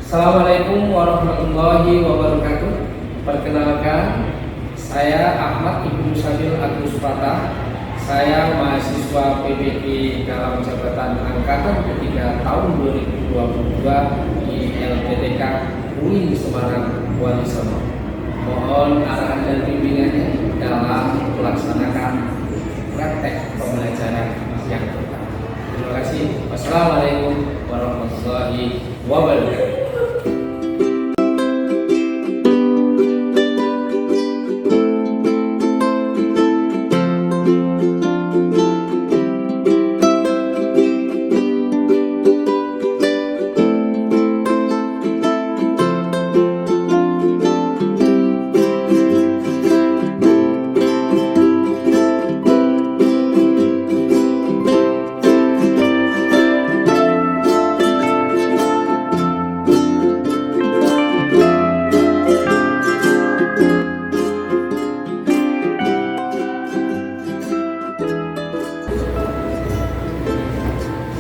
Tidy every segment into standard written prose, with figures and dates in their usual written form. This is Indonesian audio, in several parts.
Assalamualaikum warahmatullahi wabarakatuh. Perkenalkan, saya Ahmad Ibnu Sabil Agus Fatah. Saya mahasiswa PBG dalam jabatan angkatan ketiga tahun 2022 di LPTK UIN Semarang Wali Songo. Mohon arahan dan bimbingannya dalam melaksanakan praktek pembelajaran yang pertama. Terima kasih. Wassalamualaikum warahmatullahi wabarakatuh.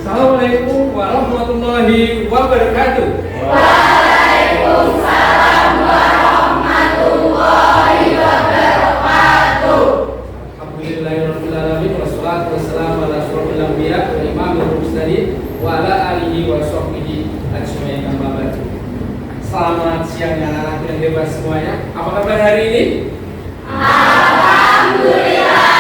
Assalamualaikum warahmatullahi wabarakatuh. Waalaikumsalam warahmatullahi wabarakatuh. Alhamdulillahirrahmanirrahim. Wassalatu wassalamu ala asyrofil anbiya wa imamil mursalin wa ala alihi wa sahbihi ajmain, amma ba'du. Selamat siang anak-anak yang hebat semuanya. Apa kabar hari ini? Alhamdulillah.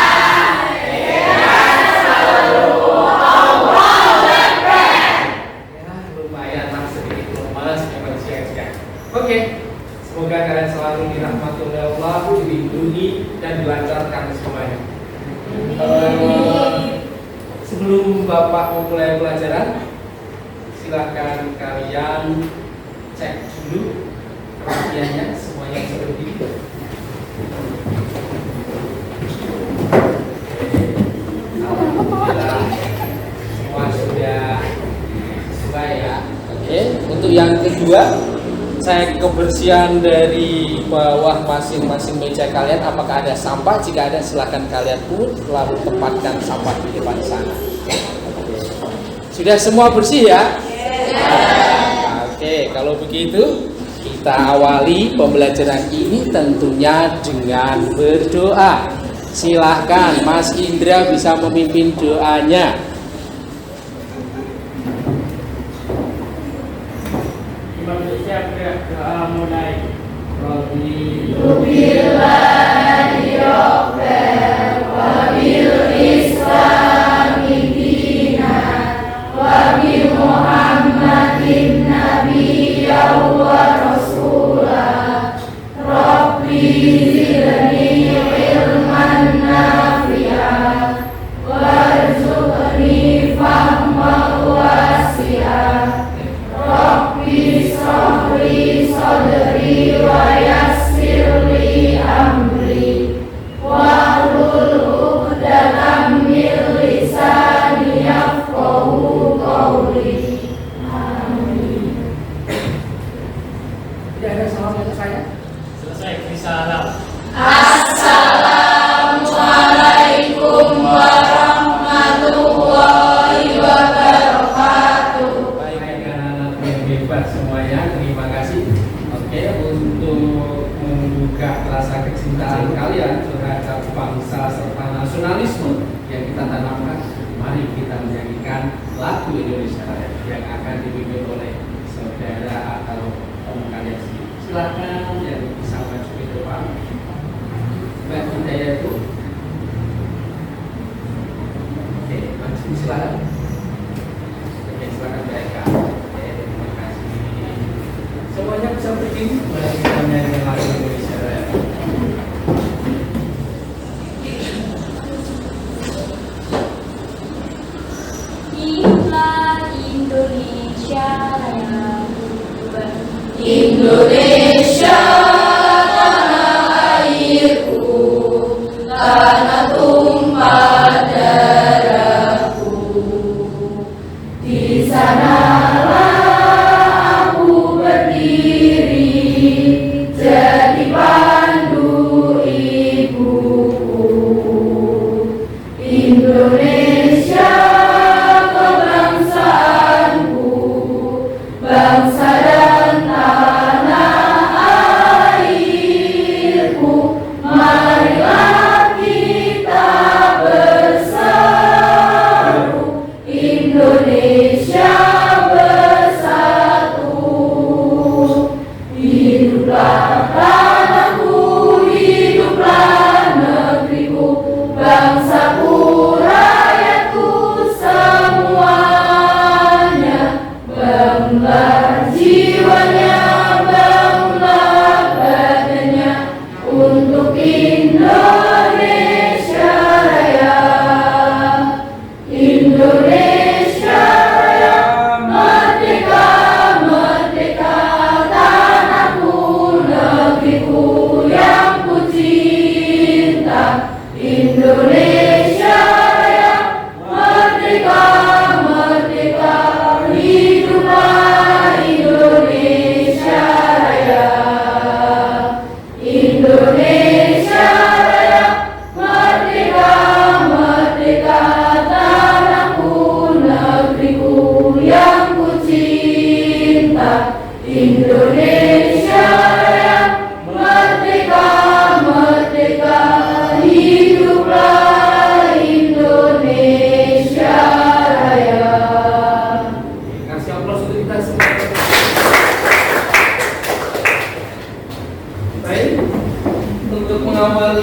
Oke, semoga kalian selalu dirahmati oleh Allah, dilindungi dan dilancarkan semuanya. Sebelum Bapak memulai pelajaran, silakan kalian cek dulu perhatiannya semuanya seperti itu. Alhamdulillah, semua sudah sesuai ya. Oke, untuk yang kedua, cek kebersihan dari bawah masing-masing meja kalian. Apakah ada sampah? Jika ada, silakan kalian pungut lalu tempatkan sampah di depan sana. Sudah semua bersih ya? Oke, kalau begitu kita awali pembelajaran ini tentunya dengan berdoa. Silahkan Mas Indra bisa memimpin doanya. Mulai. Billahi Rabbil wa bil Islami dinan wa bi Muhammadin nabiyyan wa rasulah. Rabbi zidni ilman nafi'an warzuqni fahman wasi'an. Rabbi shrahli sadri wa yassirli amri wahlul 'uqdatam min lisani yafqahu qawli. Amin. Tidak ada salam untuk saya? Selesai, salam. Assalamualaikum warahmatullahi wabarakatuh. Baik anak-anak yang hebat semuanya, terima kasih. Oke, untuk membuka rasa kecintaan kalian terhadap bangsa serta nasionalisme yang kita tanamkan, mari kita menyanyikan lagu Indonesia Raya yang akan dipimpin oleh saudara atau om kalian sendiri. Silakan yang bisa maju ke depan. Mbak Hidayah itu. Oke, maju silakan. Oke, silakan Mbak Eka. Oke, terima kasih. Semuanya bisa berdiri. Mari kita menyanyikan lagu Indonesia Raya. Inilah Indonesia Raya. Indonesia tanah airku, tanah tumpah darahku. Di sanalah aku berdiri, jadi pandu ibuku. Indonesia kebangsaanku, bangsa dan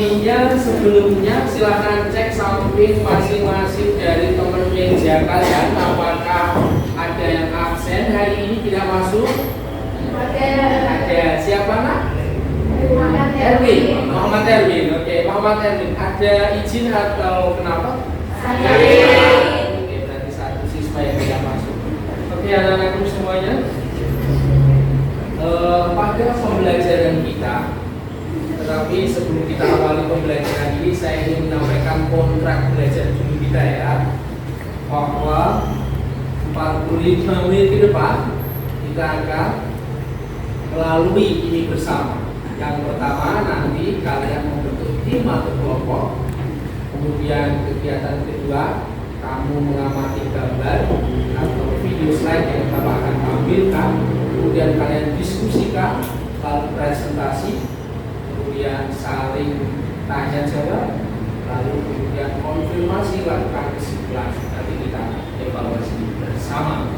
Tapi sebelumnya silahkan cek samping masing-masing dari teman meja kalian. Apakah ada yang absen hari ini tidak masuk? Ada. Siapa nak? Erwin. Muhammad Erwin. Oke, Muhammad Erwin. Ada izin atau kenapa? Oke, berarti satu siswa yang tidak masuk. Oke, anak-anakku semuanya. Pada pembelajaran kita, tetapi sebelum kita awali pembelajaran ini, saya ingin menyampaikan kontrak belajar dulu kita ya, bahwa 45 menit ke depan kita akan melalui ini bersama. Yang pertama, nanti kalian membentuk tim atau kelompok. Kemudian kegiatan kedua, kamu mengamati gambar atau video slide yang Bapak akan tampilkan. Kemudian kalian diskusikan, lalu presentasi, kemudian saling tanya jawab, lalu kemudian konfirmasi, lakukan kesimpulan. Nanti kita evaluasi bersama.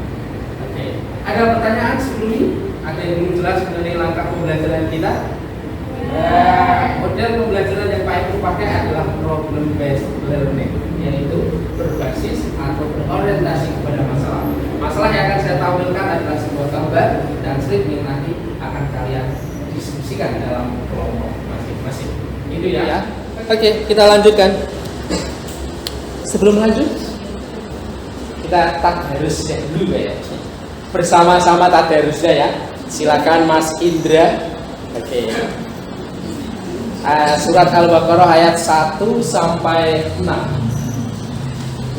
Oke, ada pertanyaan sebelum ini? Ada yang belum jelas mengenai langkah pembelajaran kita? Model pembelajaran yang Pak Ibu pakai adalah problem based learning, yaitu berbasis atau berorientasi kepada masalah. Masalah yang akan saya tampilkan adalah sebuah gambar dan slide yang nanti akan kalian diskusikan dalam kelompok masing-masing. Itu ya. Oke, kita lanjutkan. Sebelum lanjut, kita tadarusnya dulu ya. Bersama-sama tadarusnya ya. Silakan Mas Indra. Oke. Surat Al-Baqarah ayat 1 sampai 6.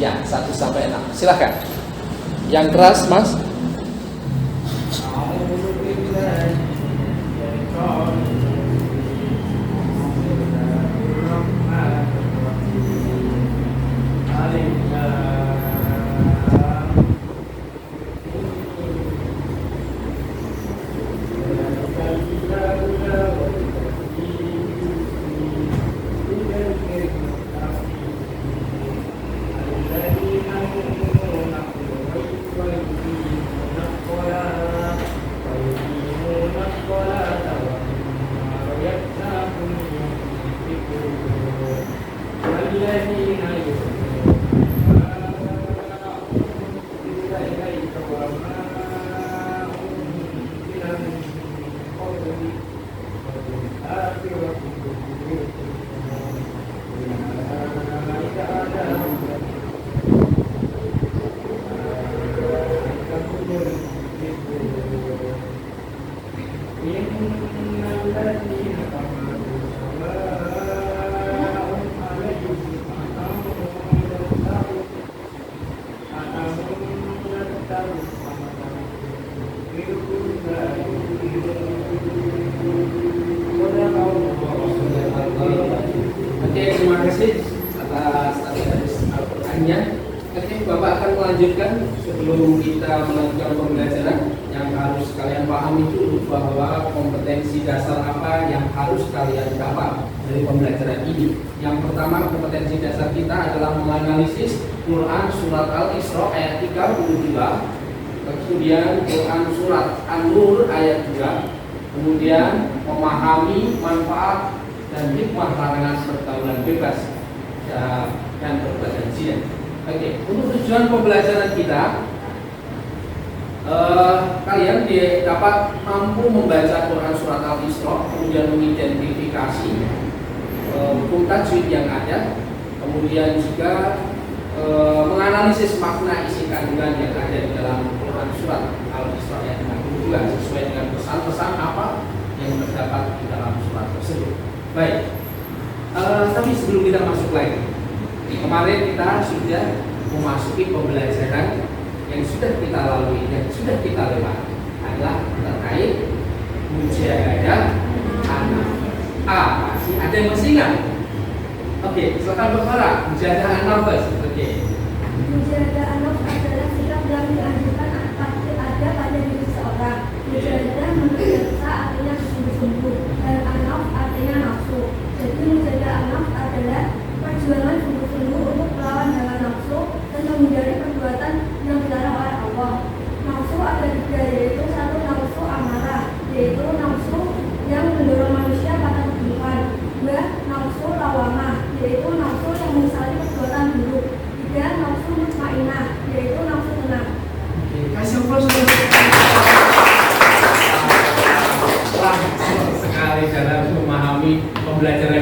Ya, 1 sampai 6. Silakan. Yang keras, Mas. Oke, terima kasih atas pertanyaannya. Oke, Bapak akan melanjutkan. Sebelum kita melanjutkan pembelajaran, yang harus kalian pahami dulu bahwa kompetensi dasar apa yang harus kalian dapat dari pembelajaran ini. Yang pertama, kompetensi dasar kita adalah menganalisis Quran surat Al-Isra ayat 32. Kemudian Quran surat An-Nur ayat 2. Kemudian memahami manfaat dan hikmah larangan pergaulan bebas dan perbuatan zina. Oke, untuk tujuan pembelajaran kita, kalian dapat mampu membaca Quran surat Al-Isra, kemudian mengidentifikasi hukum tajwid yang ada, kemudian juga menganalisis makna isi kandungan yang ada di dalam Quran surat Al-Isra ayat 62 sesuai dengan pesan-pesan apa yang terdapat di dalam surat tersebut. Baik, tapi sebelum kita masuk lagi, kemarin kita sudah memasuki pembelajaran yang sudah kita lalui, yang sudah kita lewati adalah terkait mujahadah anak. Apa sih? Ada yang masih ingat? Oke, silakan bersuara. Mujahadah anak, oke. Mujahadah anak adalah sikap yang dianjurkan ada pada diri seorang. Mujahadah menurut bahasa artinya sungguh-sungguh dan anak artinya nafsu. Jadi mujahadah anak adalah perjuangan sungguh-sungguh untuk melawan hawa nafsu dan menghindari perbuatan yang dilarang oleh Allah. Nafsu ada tiga, yaitu satu nafsu amarah, yaitu nafsu yang mendorong manusia pada keburukan. Dua, nafsu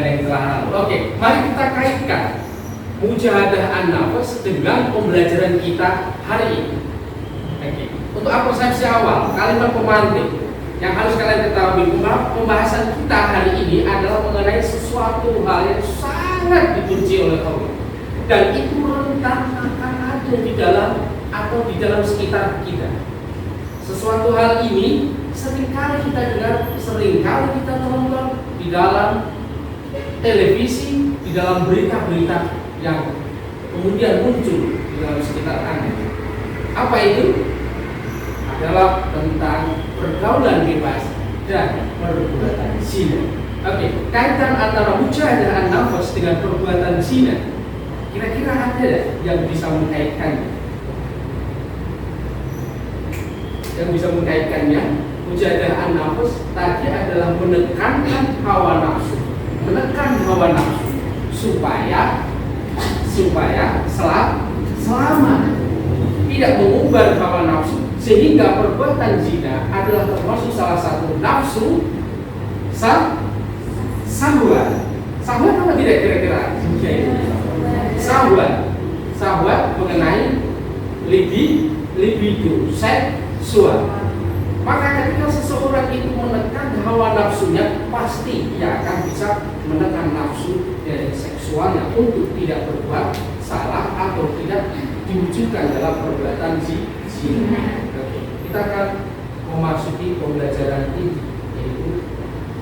yang telah lalu. Oke, mari kita kaitkan mujahadah an-nafs dengan pembelajaran kita hari ini. Oke, untuk persepsi awal, kalimat pemantik yang harus kalian ketahui, pembahasan kita hari ini adalah mengenai sesuatu hal yang sangat dibenci oleh Allah, dan itu rentan akan ada di dalam atau di dalam sekitar kita. Sesuatu hal ini seringkali kita dengar, seringkali kita tonton di dalam televisi, di dalam berita-berita yang kemudian muncul di dalam sekitar Anda. Apa itu? Adalah tentang pergaulan bebas dan perbuatan zina. Oke, kaitan antara mujahadah an-nafs dengan perbuatan zina, kira-kira ada yang bisa mengkaitkannya? Yang bisa mengkaitkannya, mujahadah an-nafs tadi adalah menekankan hawa nafsu, supaya selama tidak mengumbar hawa nafsu, sehingga perbuatan zina adalah termasuk salah satu nafsu syahwat. Syahwat apa tidak kira-kira? Syahwat mengenai libido, seksual. Maka ketika seseorang itu menekan hawa nafsunya, pasti ia akan bisa menekan nafsu dari seksualnya untuk tidak berbuat salah atau tidak diwujudkan dalam perbuatan zina. Kita akan memasuki pembelajaran ini, yaitu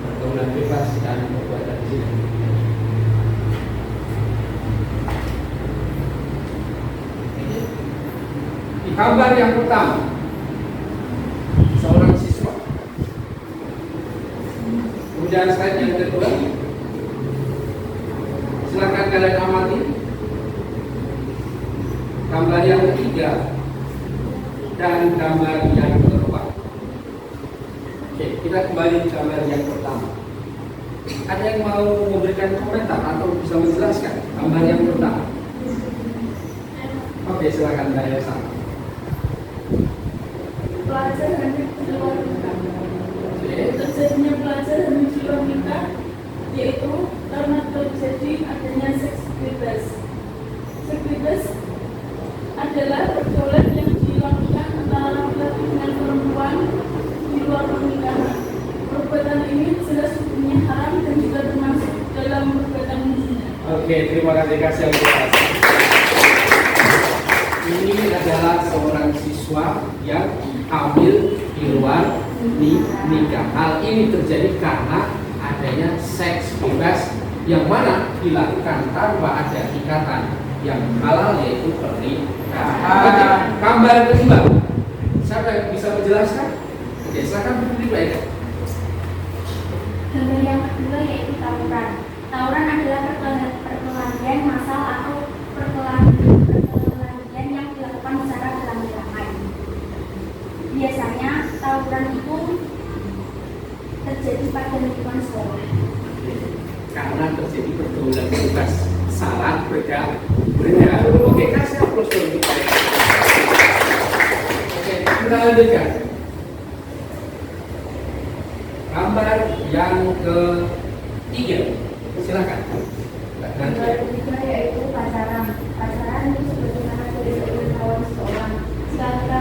pergaulan bebas dan perbuatan zina. Di gambar yang pertama, seorang siswa. Kemudian slide yang kedua, silakan kalian amati. Gambar yang ketiga dan gambar yang keempat. Oke, kita kembali ke gambar yang pertama. Ada yang mau memberikan komentar atau bisa menjelaskan gambar yang pertama? Oke, silakan Mbak Elsa. Pelajaran di luar nikah. Terjadinya pelajaran di luar nikah, yaitu karena terjadi adanya seks bebas. Seks bebas adalah pergaulan yang dilakukan antara laki-laki dengan perempuan di luar pernikahan. Perbuatan ini jelas hukumnya haram dan juga termasuk dalam perbuatan zina. Oke, terima kasih Kak. Ini adalah seorang siswa yang hamil di luar nikah. Hal ini terjadi karena adanya seks bebas yang mana dilakukan tanpa ada ikatan yang halal, yaitu pernikahan. Gambar kedua, siapa yang bisa menjelaskan? Oke, silakan berdiri Pak Eka. Gambar yang kedua yaitu tawuran. Tawuran adalah perkelahian massal atau perkelahian yang dilakukan secara beramai-ramai. Biasanya tawuran itu terjadi pada lingkungan sekolah. Karena terjadi pergaulan bebas, salah berjalan. Oke, kasih aplaus dulu. Oke, kita lanjutkan. Gambar yang ketiga, silakan. Gambar ketiga yaitu pacaran. Pacaran itu sebagaimana dari kawan seseorang. Jika kita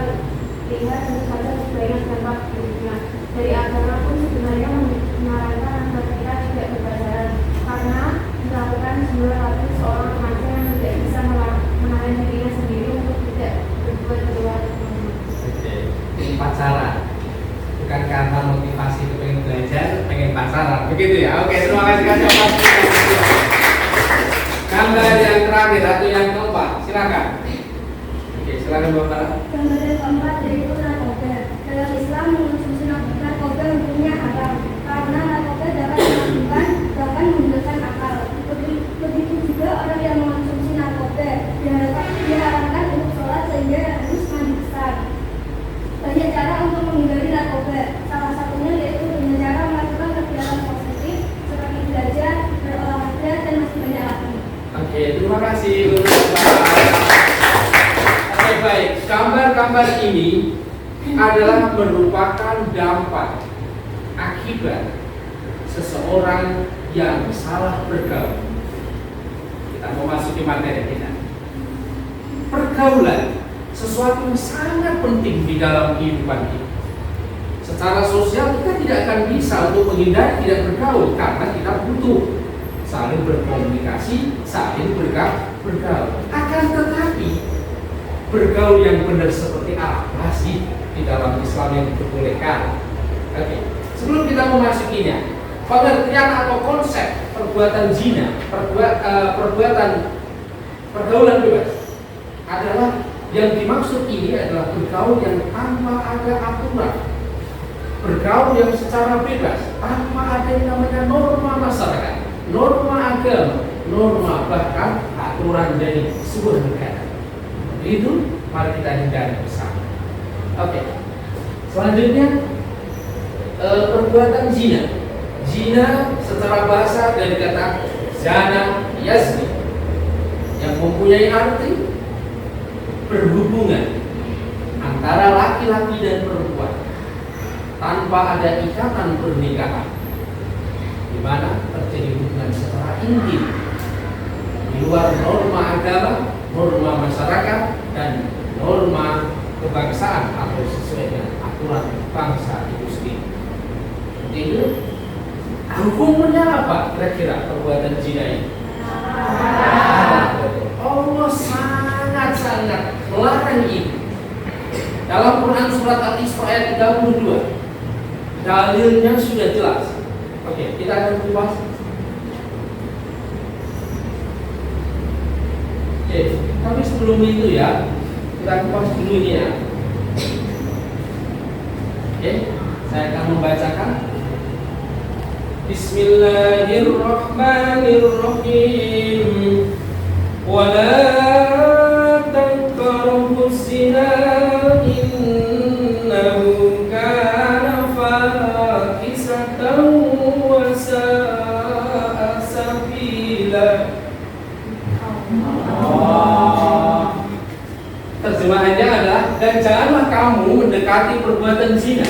lihat tentu saja sesuai dengan dirinya. Dari agama pun sebenarnya menyarankan agar kita tidak berpacaran karena dilakukan sebuah waktu seorang remaja yang tidak bisa menahan dirinya sendiri untuk tidak berbuat di luar rumah. Oke, pacaran bukan karena motivasi itu pengen belajar, pengen pacaran, begitu ya? Oke, terima kasih Kak. Gambar yang terakhir atau yang keempat, silakan. Oke, silakan Bapak. Gambar yang keempat yaitu narkoba. Dalam Islam mengonsumsi narkoba hukumnya haram karena narkoba dapat melakukan bahkan menggunakan akal. Begitu juga orang yang mengonsumsi narkoba diharapkan untuk sholat sehingga harus mandi besar. Banyak cara untuk menghindari narkoba. Salah satunya yaitu dengan cara melakukan kegiatan positif seperti belajar, berolahraga, dan masih banyak lagi. Oke, terima kasih. Oke, baik. Gambar-gambar ini adalah merupakan dampak akibat seseorang yang salah bergaul. Kita memasuki materi kita. Pergaulan sesuatu yang sangat penting di dalam kehidupan kita. Secara sosial kita tidak akan bisa untuk menghindari tidak bergaul karena kita butuh saling berkomunikasi, saling bergaul. Akan tetapi bergaul yang benar seperti apa sih di dalam Islam yang diperbolehkan? Oke. Sebelum kita memasukinya, pengertian atau konsep perbuatan zina, pergaulan bebas adalah yang dimaksud ini adalah bergaul yang tanpa ada aturan, bergaul yang secara bebas tanpa ada yang namanya norma masyarakat, norma agama, norma bahkan aturan dari sebuah negara. Itu mari kita hindari bersama. Oke. Selanjutnya perbuatan zina. Zina secara bahasa dari kata zana yazni yang mempunyai arti berhubungan antara laki-laki dan perempuan tanpa ada ikatan pernikahan, di mana terjadi hubungan secara intim di luar norma agama, norma masyarakat, dan norma kebangsaan atau sesuai dengan aturan bangsa itu sendiri. Seperti itu. Hukumnya apa kira-kira perbuatan zina ini? Allah sangat melarang ini. Dalam Quran surat Al-Isra ayat 32, dalilnya sudah jelas. Oke, kita akan kupas. Oke, tapi sebelum itu ya, kita kupas dulu ini ya. Oke, saya akan membacakan. Bismillahirrahmanirrahim. Wala taqrabuz zina innahu kana fahisatan wa sa'a sabila. Terjemahannya adalah, dan janganlah kamu mendekati perbuatan zina.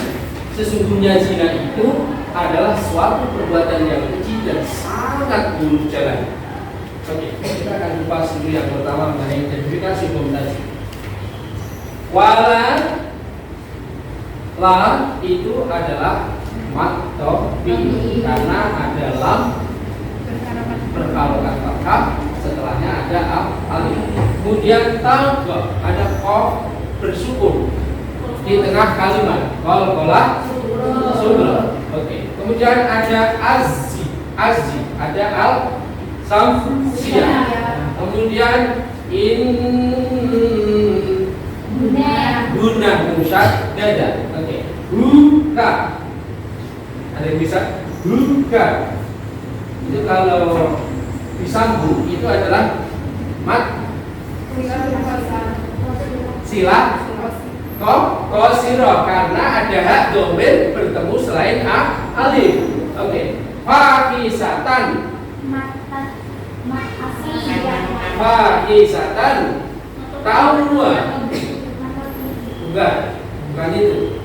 Sesungguhnya zina itu adalah suatu perbuatan yang kecil dan sangat buruk jalan. Oke, kita akan kupas dulu yang pertama mengenai identifikasi komunitas. Wala, la itu adalah mat atau bi, karena ada lam berharokat fathah, setelahnya ada alif. Kemudian taqwa, ada qaf bersukun di tengah kalimat. Qala subra. Oke. Kemudian ada azzi, ada al samsiyah. Kemudian guna musyaddada. Oke. Buka. Ada yang bisa? Buka. Itu kalau disambung itu adalah mat sila kosiro, karena ada hak domir bertemu selain alif. Oke. Fakisatan. Fakisatan. Tawa. Bukan itu.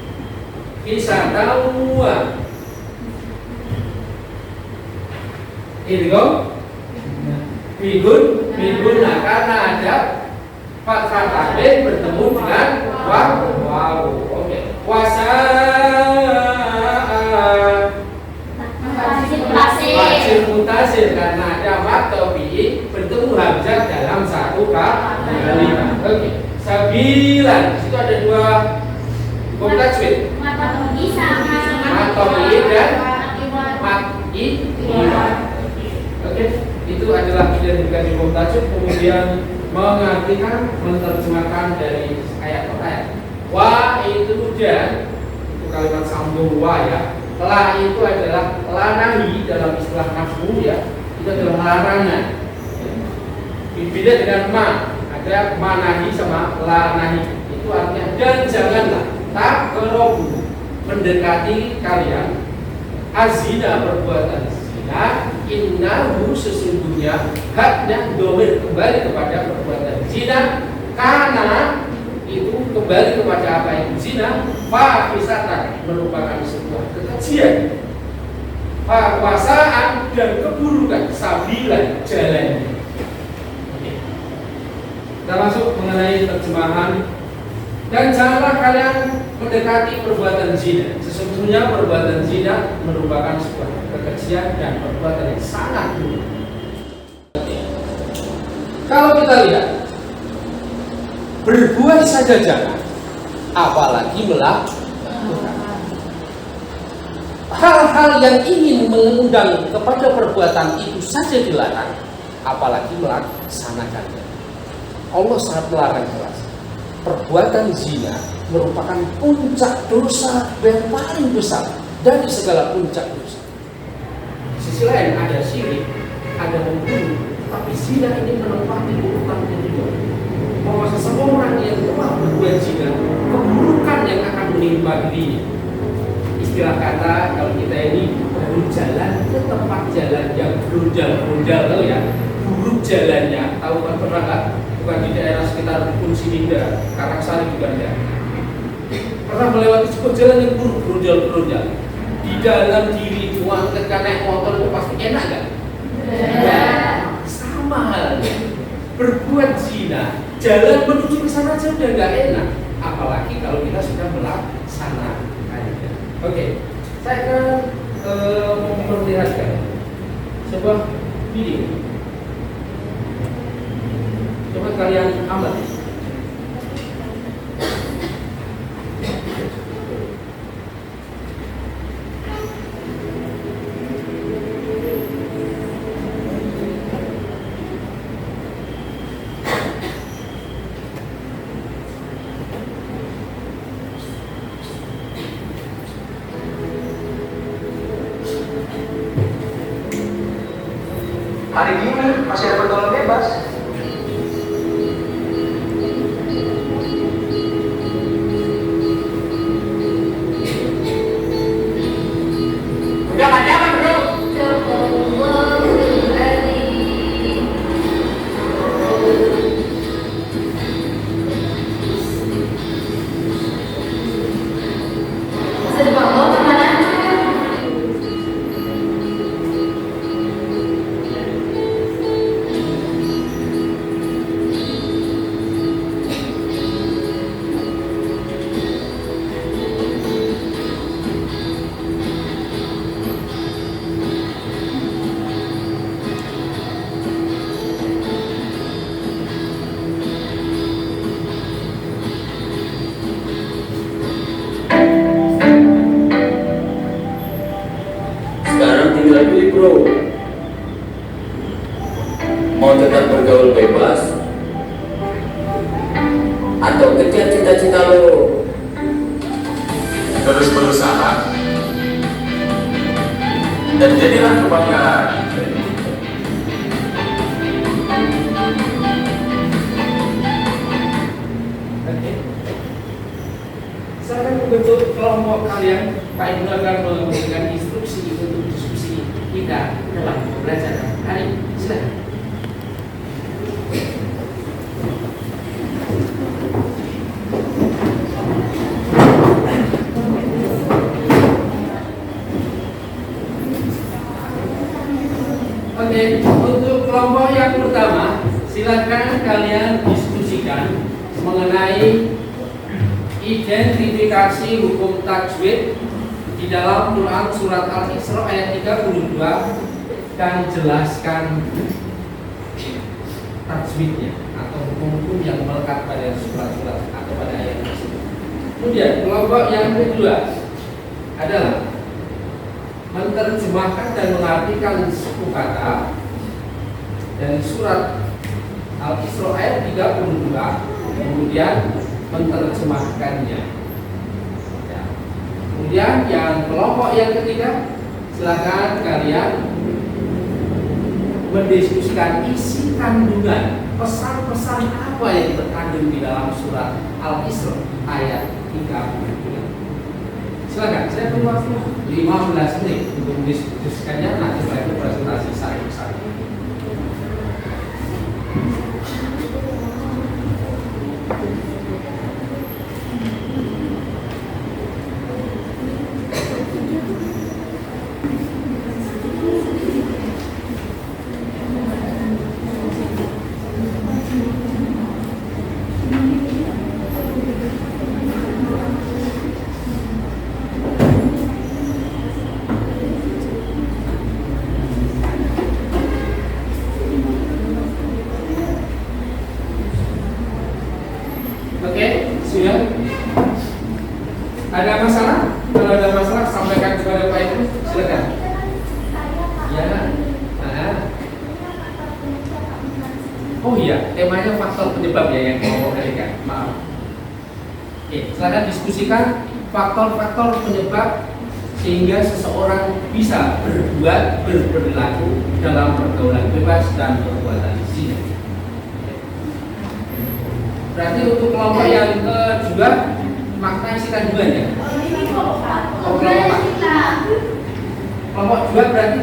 Kisah tawa. Itu Figun. Nah, karena ada fathah takbir bertemu dengan waw. Oke. Wajib mutasir karena ada atau bi bertemu hamzah dalam satu kalimat. Oke. Sabilan, situ ada dua hukum tajwid. Matobi dan mati. Oke. Itu adalah identifikasi hukum tajwid. Kemudian mengartikan, menerjemahkan dari ayat per ayat. Wa itu hujan, itu kalimat sambung wa ya. La itu adalah lanahi dalam istilah nahwu ya. Itu adalah larangan. Berbeda dengan ma, ada manahi sama lanahi. Itu artinya dan janganlah taqrabu, mendekati kalian azina, perbuatan zina. Innahu, sesungguhnya haknya domir kembali kepada perbuatan zina, karena itu kembali kepada apa itu zina. Fahisatan, merupakan sebuah kekejian. kekuasaan dan keburukan, sabilan jalannya. Oke. Kita masuk mengenai terjemahan. Dan janganlah kalian mendekati perbuatan zina. Sesungguhnya perbuatan zina merupakan sebuah kekejian dan perbuatan yang sangat buruk. Kalau kita lihat, berbuat saja jangan, apalagi melakukan. Hal-hal yang ingin mengundang kepada perbuatan itu saja dilarang, apalagi melaksanakannya. Allah sangat melarang keras. Perbuatan zina merupakan puncak dosa yang paling besar dari segala puncak dosa. Di sisi lain ada syirik, ada membunuh, tapi zina ini menempati urutan kedua. Bahwa seseorang yang telah berbuat zina, keburukan yang akan menimpa dirinya. Istilah kata kalau kita ini berjalan ke tempat jalan yang berunjal-unjal, tahu ya, buruk jalannya, tahu kan pernah nggak? Bukan di daerah sekitar Kunsininda, Karangsari juga ada. Pernah melewati sebuah jalan yang buruk, berunjal-berunjal. Di dalam diri uang ketika naik motor itu pasti enak kan? Ya, sama halnya. Berbuat zina, jalan menuju ke sana aja udah nggak enak. Apalagi kalau kita sudah melaksanakannya. Oke, saya akan memperlihatkan sebuah video. Coba kalian amati. Hari ini masih ada pergaulan bebas. Udah gak nyaman bro. Bisa dibawa kemana aja? Sekarang tinggal pilih bro, mau tetap bergaul bebas atau kejar cita-cita lo, terus berusaha dan jadilah kebanggaan. Oke. Saya akan membentuk kelompok kalian. Pak Ibu akan memberikan instruksi untuk diskusi kita dalam pembelajaran hari ini. Silakan. Oke, untuk kelompok yang pertama, silakan kalian diskusikan mengenai identifikasi hukum tajwid di dalam Quran surat Al-Isra ayat 32 dan jelaskan tajwidnya atau hukum-hukum yang melekat pada surat-surat atau pada ayat tersebut. Kemudian kelompok yang kedua adalah menerjemahkan dan mengartikan suku kata dari surat Al-Isra ayat 32, kemudian menerjemahkannya. Kemudian yang kelompok yang ketiga, silakan kalian mendiskusikan isi kandungan pesan-pesan apa yang terkandung di dalam surat Al-Isra ayat 32. Silakan, saya beri waktu 15 menit untuk mendiskusikannya. Nanti setelah itu presentasi saya besar. Oh iya, temanya faktor penyebab ya yang kelompok ketiga. Maaf. Oke, silakan diskusikan faktor-faktor penyebab sehingga seseorang bisa berbuat, berperilaku dalam pergaulan bebas dan perbuatan zina. Berarti untuk kelompok yang kedua makna isikan juga ya? Oh, kelompok 4. Kelompok 2 berarti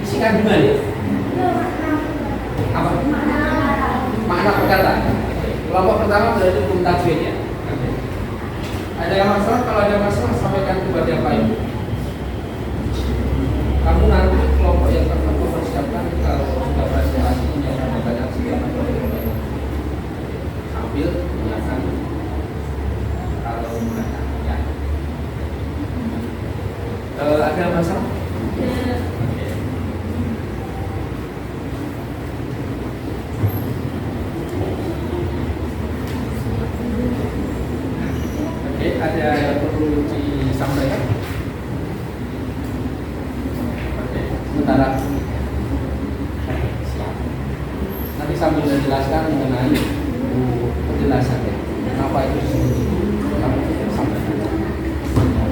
isikan juga ya? Apa? Makna perkataan. Kelompok pertama berarti hukum tajwid ya. Ada yang masalah? Kalau ada masalah sampaikan kepada Pak Ibu. Kamu nanti kelompok yang pertama persiapkan kalau sudah presentasi jangan banyak segala sambil menyiapkan kalau mereka ya. Ada masalah? Ada yang perlu disampaikan? Oke, sementara siap. Nanti sambil menjelaskan mengenai penjelasannya. Kenapa itu disebut itu? Kamu sampaikan.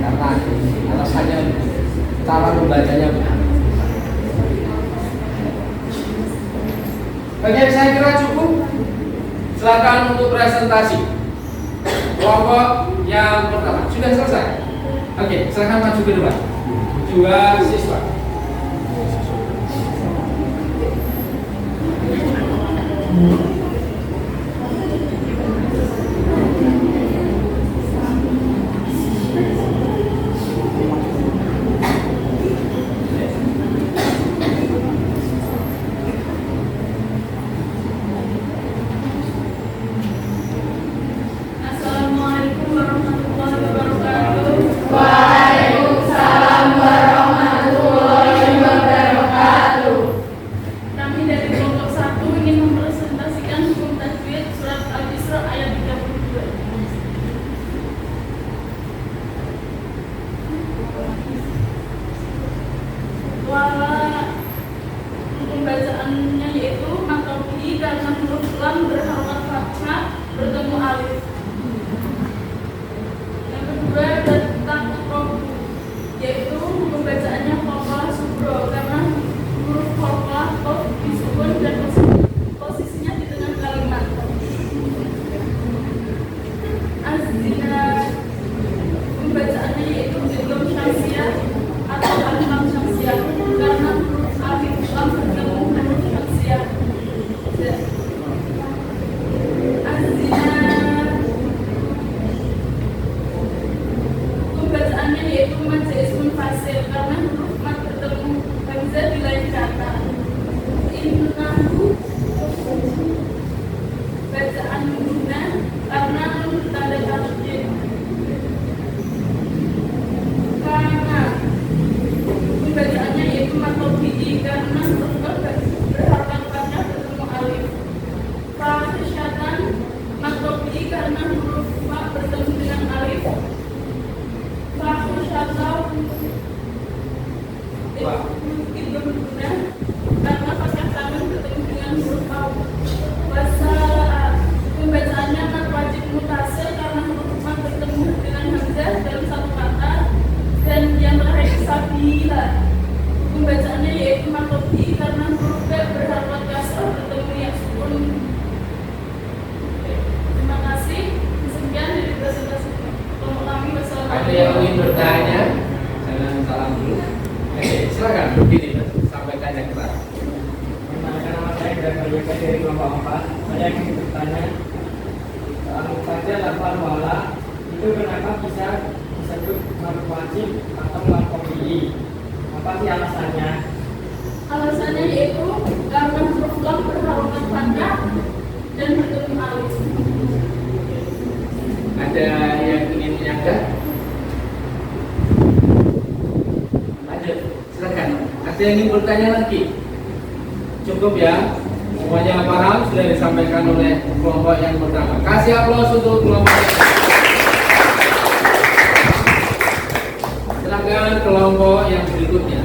Karena alasannya cara membacanya benar. Oke, saya kira cukup. Silakan untuk presentasi. Kelompok yang pertama sudah selesai. Oke, silakan maju ke depan. 2 siswa. Assalamualaikum warahmatullahi wabarakatuh. Waalaikumsalam warahmatullahi wabarakatuh. Kami dari kelompok 1 ingin mempresentasikan hukum tajwid surat Al-Isra ayat 32. Wala hukum bacaannya yaitu matobi karena huruf lam berharokat fathah bertemu alif. Yang kedua ada takrobu, yaitu hukum bacaannya qalqalah subro karena huruf qalqalah qaf disukun dan posisinya di tengah kalimat. Az-zina, hukum bacaannya yaitu idgham syamsiyah atau alif syamsiyah karena huruf alif lam bertemu huruf syamsiyah. Az-zina, bacaannya yaitu mad ismun fasil karena huruf mad bertemu hamzah di lain kata. Innahu, bacaan guna karena nun tanda tasydid. Karena bacaannya yaitu matobi karena huruf mad berharokat fathah bertemu alif. Fahisyatan, matobi karena huruf fa bertemu dengan alif. Itu berguna karena pakai tangan bertemu dengan huruf au. Wasalah, pembacaannya mat wajib mutasil karena huruf mat bertemu dengan hamzah dalam satu kata. Dan yang terakhir sabila, pembacaannya yaitu matobi karena huruf b berharokat kasrah bertemu yang sukun. Terima kasih. Sekian dari presentasi kelompok kami. Ada yang ingin bertanya? Jangan salam dulu. Oke, silakan begini sampaikan yang keras. Perkenalkan nama saya Greg LWK dari kelompok 4. Saya ingin bertanya, anggap saja lafal wala itu kenapa bisa disebut mad wajib atau mad qabliy? Apa sih alasannya? Alasannya yaitu karena huruf lam berharokat fathah dan bertemu alif. Ada yang ingin menyanggah? Ada, silakan. Ada yang ingin bertanya lagi? Cukup ya? Semuanya paham? Sudah disampaikan oleh kelompok yang pertama. Kasih aplaus untuk kelompok yang pertama. Silakan kelompok yang berikutnya.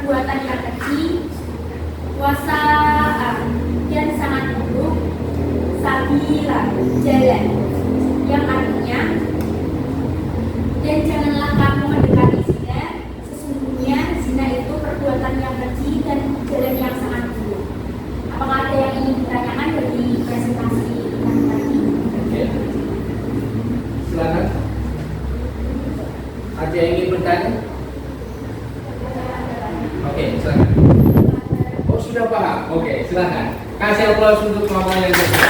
perbuatan yang keji, puasa dan sangat buruk, sabila jalan, yang artinya dan janganlah kamu mendekati zina, sesungguhnya zina itu perbuatan yang keji dan jalan yang sangat buruk. Apakah ada yang ingin ditanyakan dari presentasi kami tadi? Oke. Silakan. Ada yang ingin bertanya? Oke, silakan. Oh, sudah paham. Oke, silakan. Kasih aplaus untuk kelompok yang kedua.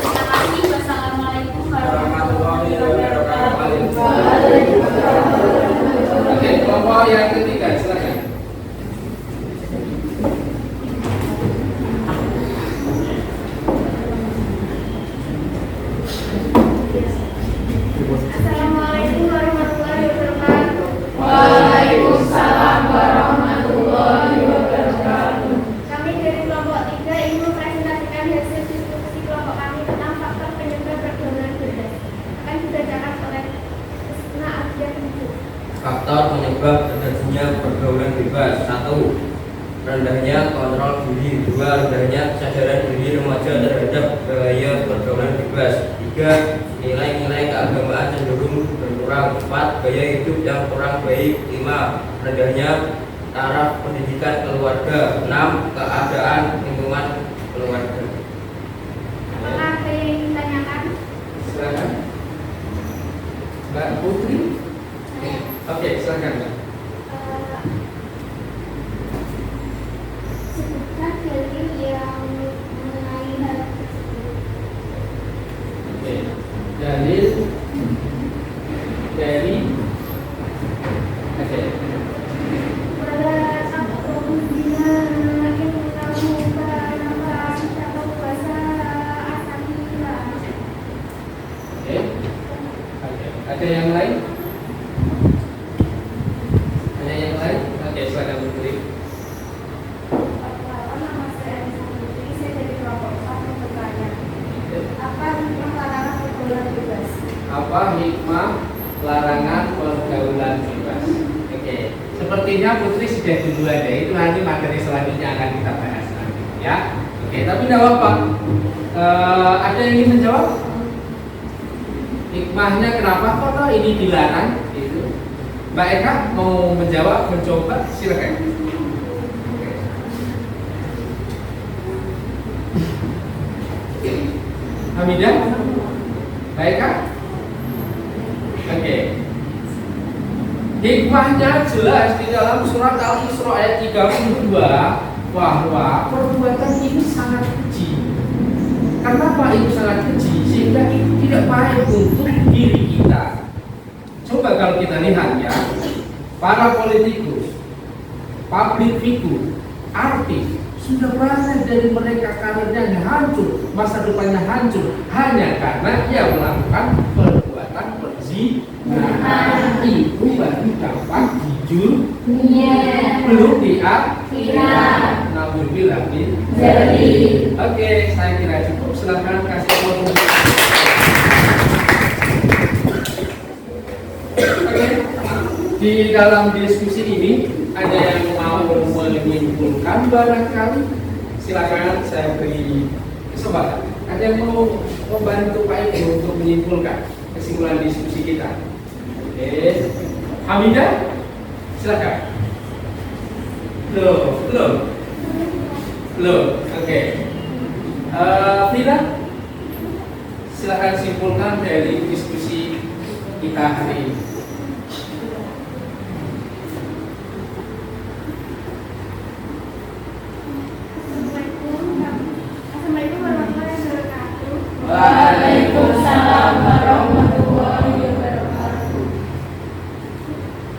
Terima kasih. Wassalamualaikum warahmatullahi wabarakatuh. Oke, kelompok yang ketiga, silakan. Assalamualaikum warahmatullahi wabarakatuh. Waalaikumsalam warahmatullahi wabarakatuh. Kami dari kelompok 3 ingin mempresentasikan hasil diskusi kelompok kami tentang faktor penyebab pergaulan bebas. Akan dibacakan oleh Krisna Ardia Tujuh. Faktor penyebab terjadinya pergaulan bebas. 1. Rendahnya kontrol diri. 2. Rendahnya kesadaran diri remaja terhadap bahaya pergaulan bebas. 3. Nilai-nilai keagamaan cenderung berkurang. 4. Gaya hidup yang kurang baik. 5. Rendahnya taraf pendidikan keluarga. 6. Keadaan lingkungan keluarga. Apakah ada yang ingin ditanyakan? Silakan. Mbak Putri. Oke, silakan, Mbak. Sebutkan dalil yang mengenai hal tersebut. Oke. Dalil dari oke. Wala taqrabuz zina innahu kana fahishatan wa sa'a sabila. Oke. Oke. Ada yang lain? Ada yang lain? Oke, silakan Putri. Nama saya Anissa Putri, saya dari kelompok 1 bertanya. Apa hikmah larangan pergaulan bebas? Apa hikmah larangan pergaulan bebas? Oke, sepertinya Putri sudah dulu ada, itu nanti materi selanjutnya akan kita bahas nanti, ya. Oke, tapi tidak apa. Ada yang ingin menjawab? Hikmahnya kenapa kok ini dilarang? Gitu. Mbak Eka mau menjawab, mencoba, silakan. Hamidah? Baik Kak? Oke. Hikmahnya jelas di dalam surat Al-Isra ayat 32 bahwa perbuatan ini sangat keji. Kenapa itu sangat keji? Sehingga itu tidak baik untuk diri kita. Coba kalau kita lihat ya, para politikus, public figure, artis, sudah banyak dari mereka karirnya hancur, masa depannya hancur hanya karena ia melakukan perbuatan perzinahan. Itu baru dapat jujur, belum diakhirat. Naudzubillah min dzalik. Oke, saya kira cukup. Silakan kasih foto. Oke, di dalam diskusi ini ada yang mau menyimpulkan barangkali? Silakan, saya beri kesempatan. Ada yang mau membantu Pak Ibu untuk menyimpulkan kesimpulan diskusi kita? Oke, Hamidah, silakan. Belum. Oke. Frida, silakan simpulkan dari diskusi kita hari ini. Assalamualaikum warahmatullahi wabarakatuh. Waalaikumsalam warahmatullahi wabarakatuh.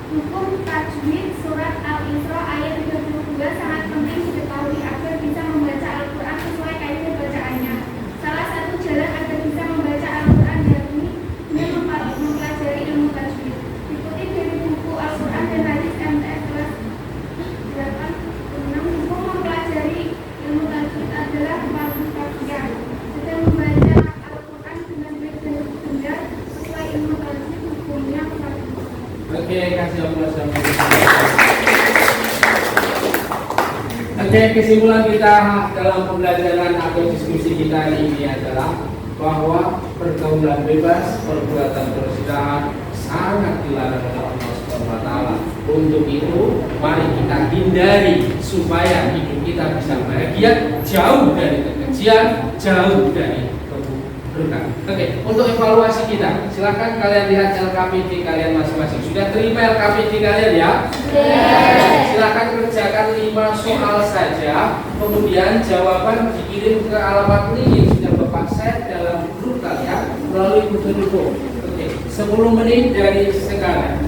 Hukum tajwid surat Al-Isra ayat 32 sangat penting diketahui agar bisa membaca Al-Quran sesuai kaidah bacaannya. Salah satu jalan agar bisa membaca Al-Quran yakni dengan mempelajari ilmu tajwid. Dikutip dari buku Al-Quran dan Hadis MTS kelas 86, hukum mempelajari ilmu tajwid adalah paling kafiah. Sedang membaca Al-Quran dengan baik dan benar sesuai ilmu tajwid hukumnya kafiah. Oke, kasih aplaus. Oke, kesimpulan kita dalam pembelajaran atau diskusi kita ini adalah bahwa pergaulan bebas, perbuatan perzinahan sangat dilarang oleh Allah Subhanahu wa taala. Untuk itu, mari kita hindari supaya hidup kita bisa bahagia, jauh dari kekejian, jauh dari keburukan. Oke, untuk evaluasi kita, silakan kalian lihat LKPD kalian masing-masing. Sudah terima LKPD kalian ya? Silakan kerjakan 5 soal saja, kemudian jawaban dikirim ke alamat link yang sudah Bapak set dalam grup kalian melalui Google Form. Oke, 10 menit dari sekarang.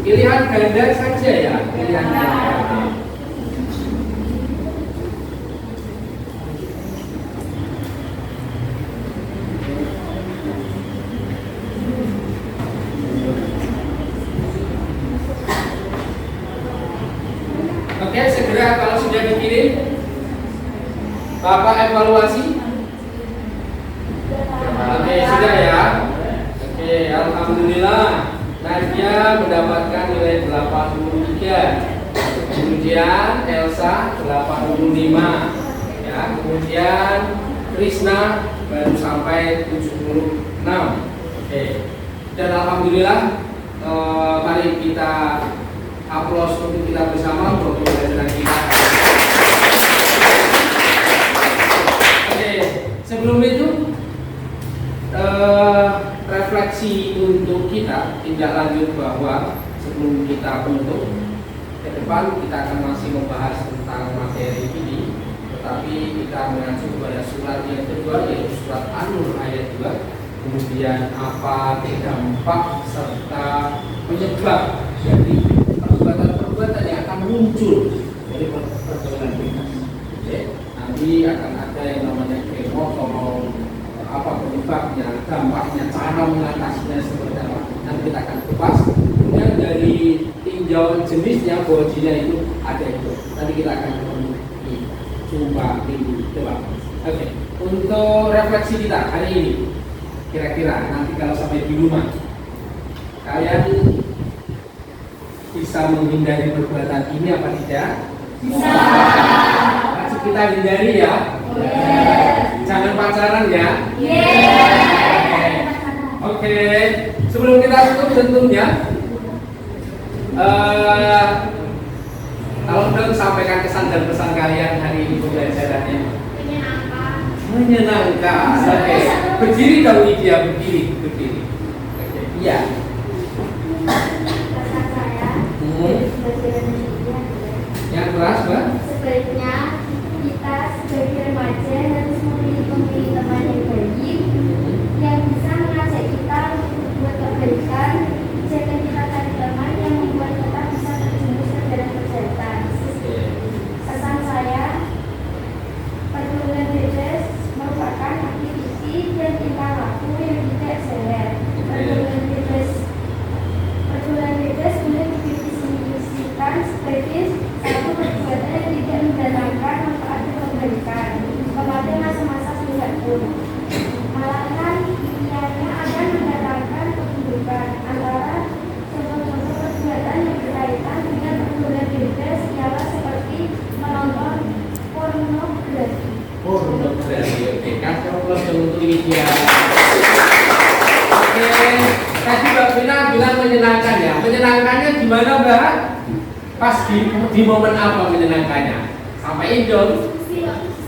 Pilihan ganda saja ya, pilihan ganda. Oke, segera kalau sudah dikirim, Bapak evaluasi. Oke, sudah ya. Oke, alhamdulillah. Nadia mendapatkan nilai 83. Kemudian Elsa 85. Ya, kemudian Krisna baru sampai 76. Oke. Dan alhamdulillah mari kita aplaus untuk kita bersama untuk pembelajaran kita. Oke, sebelum itu refleksi untuk kita tindak lanjut bahwa sebelum kita menutup ke depan kita akan masih membahas tentang materi ini, tetapi kita mengacu kepada surat yang kedua yaitu surat An-Nur ayat 2. Kemudian apa dampak serta penyebab dari perbuatan-perbuatan yang akan muncul dari pergaulan bebas. Oke, nanti akan ada yang namanya kemo, apa penyebabnya, dampaknya, cara mengatasinya seperti apa. Nanti kita akan kupas. Kemudian dari tinjauan jenisnya, bojinya itu ada itu. Nanti kita akan ketemu di jumpa minggu depan. Oke, untuk refleksi kita hari ini, kira-kira nanti kalau sampai di rumah, kalian bisa menghindari perbuatan ini apa tidak? Bisa. Masih kita hindari ya. Jangan pacaran ya. Oke. Sebelum kita tutup tentunya, kalau belum sampaikan kesan dan pesan kalian hari ini pembelajarannya. Menyenangkan. Oke. Berdiri dong Lydia, berdiri. Oke. Iya. Yang keras, Mbak? Sebaiknya kita sebagai remaja harus memilih teman yang baik yang bisa mengajak kita untuk berbuat kebaikan. Jangan kita cari teman yang membuat kita bisa terjerumus ke dalam kejahatan. Pesan saya, pergaulan bebas merupakan aktiviti dan tingkah laku yang tidak sehat. Pergaulan bebas boleh didefinisikan sebagai satu perbuatan yang tidak mendatangkan manfaat kebaikan kepada masa-masa pun. Malahan ianya akan mendatangkan keburukan. Antara contoh-contoh perbuatan yang berkaitan dengan pergaulan bebas ialah seperti menonton pornografi. Oke, kasih aplaus untuk Lydia. Oke, tadi Mbak Vina bilang menyenangkan ya. Menyenangkannya gimana Mbak? Pas di momen apa menyenangkannya? Sampaiin dong.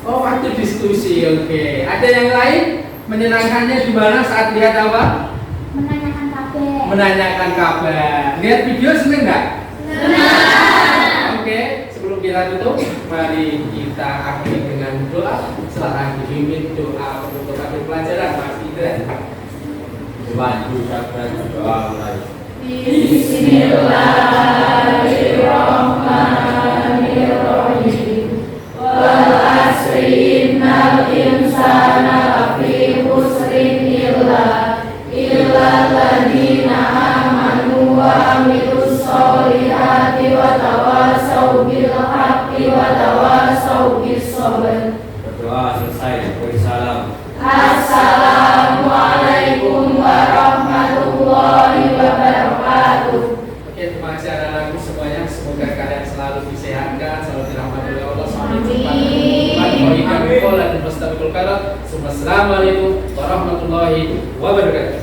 Oh, waktu diskusi. Oke. Ada yang lain? Menyenangkannya di mana saat lihat apa? Menanyakan kabar. Menanyakan kabar. Lihat video seneng nggak? Senang. Oke. Sebelum kita tutup, mari kita akhiri dengan doa. Setelah dipimpin doa penutup akhir pelajaran, Mas Indra. Bantu sabda doa mulai. Bismillahirrahmanirrahim. Wal asri innal insana lafi khusrin illa alladziina aamanu wa amilus sholihati wa tawassaw bil haqqi wa tawassaw bis sabr. Berdoa selesai. Wassalam. Assalamualaikum warahmatullahi wabarakatuh. Oke, terima wabarakatuh.